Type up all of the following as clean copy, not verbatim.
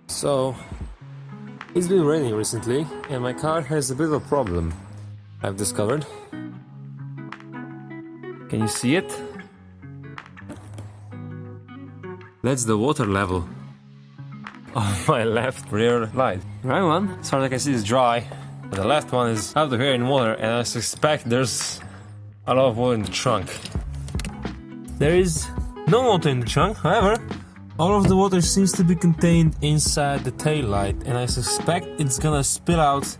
So, it's been raining recently and my car has a bit of a problem, I've discovered. Can you see it? That's the water level of my left rear light. The right one, as far as I can see, is dry, but the left one is out of here in water, and I suspect there's a lot of water in the trunk. There is no water in the trunk, however, all of the water seems to be contained inside the tail light, and I suspect it's gonna spill out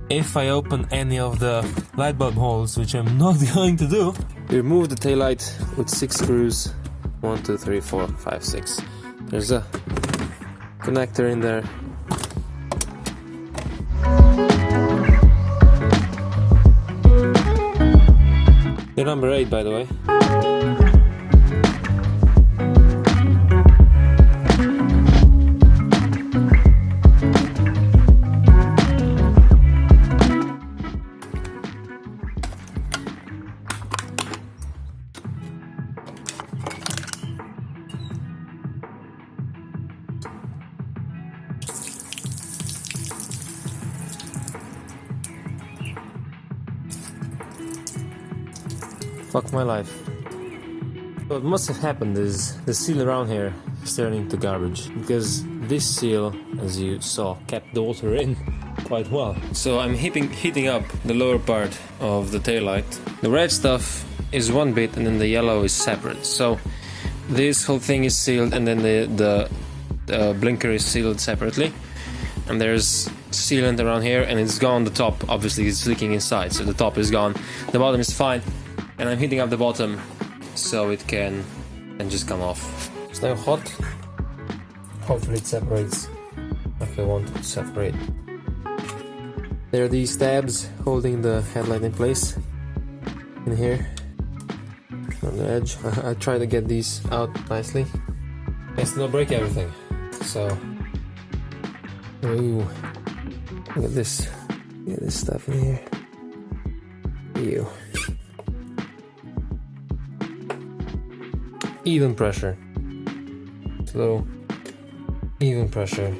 if I open any of the light bulb holes, which I'm not going to do. We remove the tail light with 6 screws. 1, 2, 3, 4, 5, 6. There's a connector in there. You're number 8, by the way. Fuck my life. What must have happened is the seal around here is turning to garbage, because this seal, as you saw, kept the water in quite well. So I'm heating up the lower part of the taillight. The red stuff is one bit and then the yellow is separate. So this whole thing is sealed, and then the blinker is sealed separately. And there's sealant around here, and it's gone. The top obviously is leaking inside, so the top is gone. The bottom is fine. And I'm heating up the bottom so it can just come off. It's now hot. Hopefully it separates like I want it to separate. There are these tabs holding the headlight in place in here on the edge. I try to get these out nicely. It's not break everything. So, ooh, look at this. Look at this stuff in here. Ew. Even pressure. Slow. Even pressure.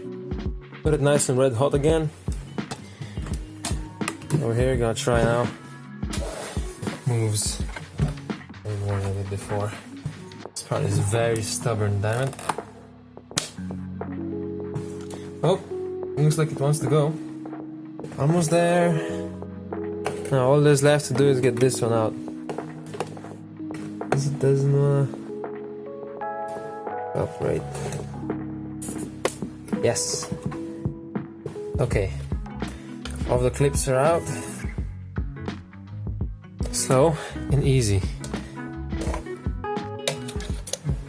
Put it nice and red hot again. Over here, gonna try now. Moves way more than I did before. This part is very stubborn, damn it. Oh, looks like it wants to go. Almost there. Now all there's left to do is get this one out. It doesn't wanna operate. Yes. Okay. All the clips are out. Slow and easy.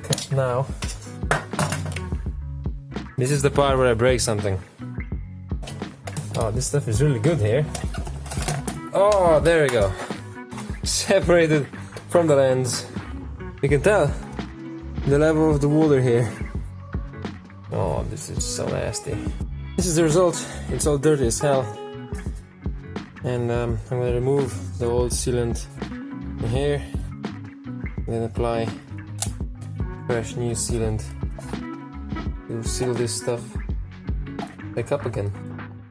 Okay, now this is the part where I break something. Oh, this stuff is really good here. Oh, there we go. Separated from the lens. You can tell the level of the water here. Oh, this is so nasty. This is the result. It's all dirty as hell. And I'm gonna remove the old sealant in here, and then apply fresh new sealant to seal this stuff back up again.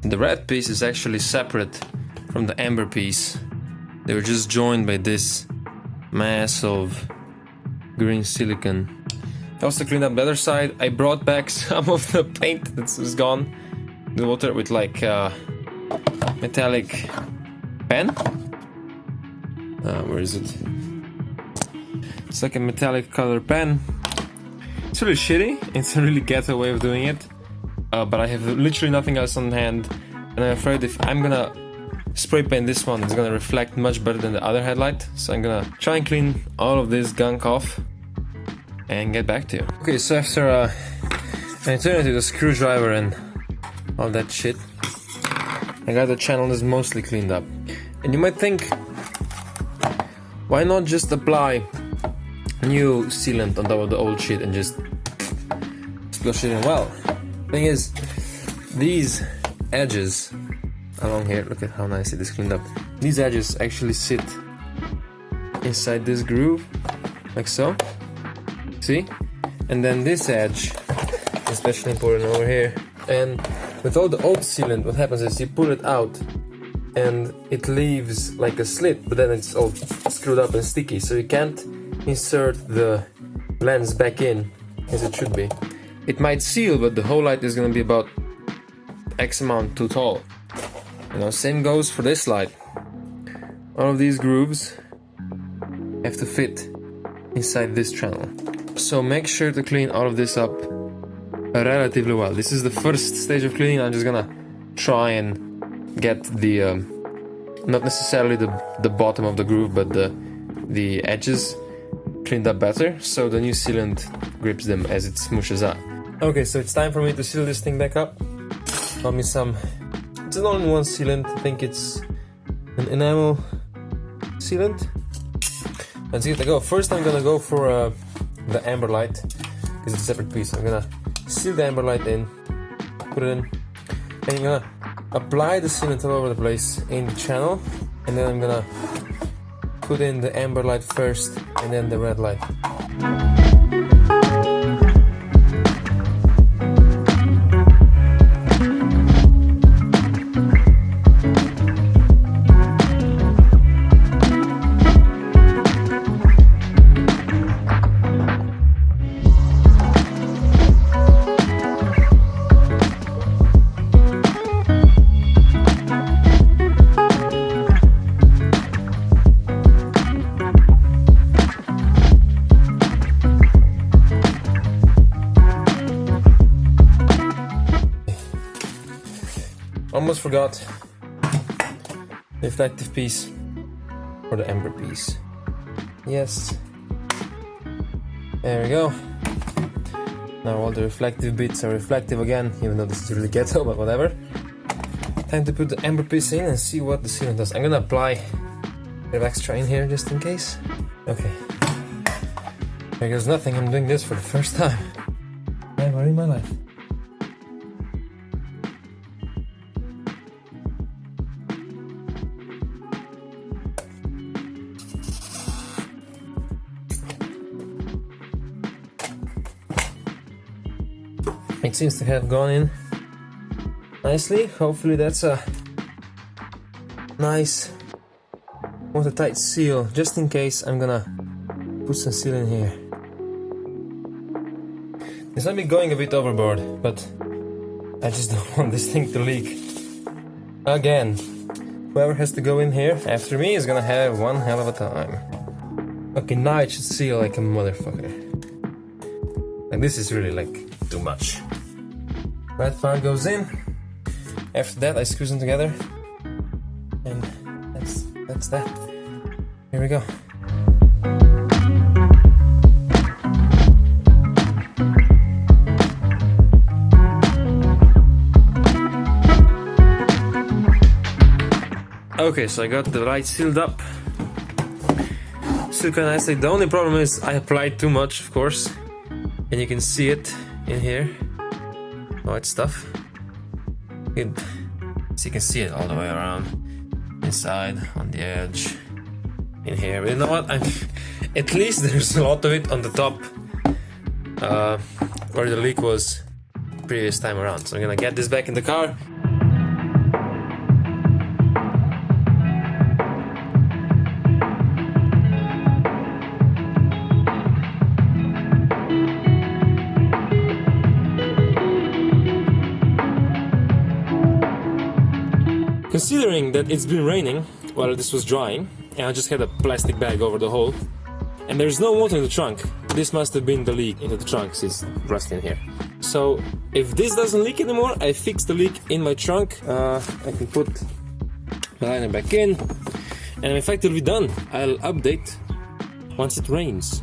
The red piece is actually separate from the amber piece. They were just joined by this mass of green silicone. I also cleaned up the other side. I brought back some of the paint that was gone. The water with like metallic pen. Where is it? It's like a metallic color pen. It's really shitty. It's a really ghetto way of doing it. But I have literally nothing else on hand, and I'm afraid if I'm gonna spray paint this one, it's gonna reflect much better than the other headlight. So I'm gonna try and clean all of this gunk off and get back to you. Okay, so after an eternity with a screwdriver and all that shit, I got the channel that's mostly cleaned up. And you might think, why not just apply new sealant on top of the old shit and just splush it in? Well, thing is, these edges along here, look at how nice it is cleaned up. These edges actually sit inside this groove, like so. See? And then this edge especially important over here. And with all the old sealant, what happens is you pull it out and it leaves like a slit, but then it's all screwed up and sticky, so you can't insert the lens back in as it should be. It might seal, but the whole light is gonna be about X amount too tall. You know, same goes for this light. All of these grooves have to fit inside this channel. So make sure to clean all of this up relatively well. This is the first stage of cleaning. I'm just gonna try and get the not necessarily the bottom of the groove, but the edges cleaned up better, so the new sealant grips them as it smooshes up. Okay, so it's time for me to seal this thing back up. Got me some, it's an all-in-one sealant. I think it's an enamel sealant. Let's give it a go. First I'm gonna go for the amber light, because it's a separate piece. I'm gonna seal the amber light in, put it in, and I'm gonna apply the sealant all over the place in the channel, and then I'm gonna put in the amber light first and then the red light. Almost forgot the reflective piece or the amber piece. Yes, there we go. Now all the reflective bits are reflective again, even though this is really ghetto, but whatever. Time to put the amber piece in and see what the sealant does. I'm gonna apply a bit of extra in here just in case. Okay, there goes nothing. I'm doing this for the first time ever in my life. It seems to have gone in nicely. Hopefully that's a nice watertight seal. Just in case, I'm gonna put some seal in here. This might be going a bit overboard, but I just don't want this thing to leak again. Whoever has to go in here after me is gonna have one hell of a time. Okay, now it should seal like a motherfucker. Like, this is really like too much. Red part goes in. After that, I screw them together, and that's that. Here we go. Okay, so I got the light sealed up. Still kinda nicely. The only problem is I applied too much, of course, and you can see it in here. White stuff. So you can see it all the way around, inside, on the edge, in here. But you know what? At least there's a lot of it on the top, where the leak was previous time around. So I'm gonna get this back in the car. Considering that it's been raining while this was drying, and I just had a plastic bag over the hole, and there's no water in the trunk, this must have been the leak into the trunk, since it's rusty in here. So if this doesn't leak anymore, I fix the leak in my trunk. I can put the liner back in, and I'm effectively done. I'll update once it rains.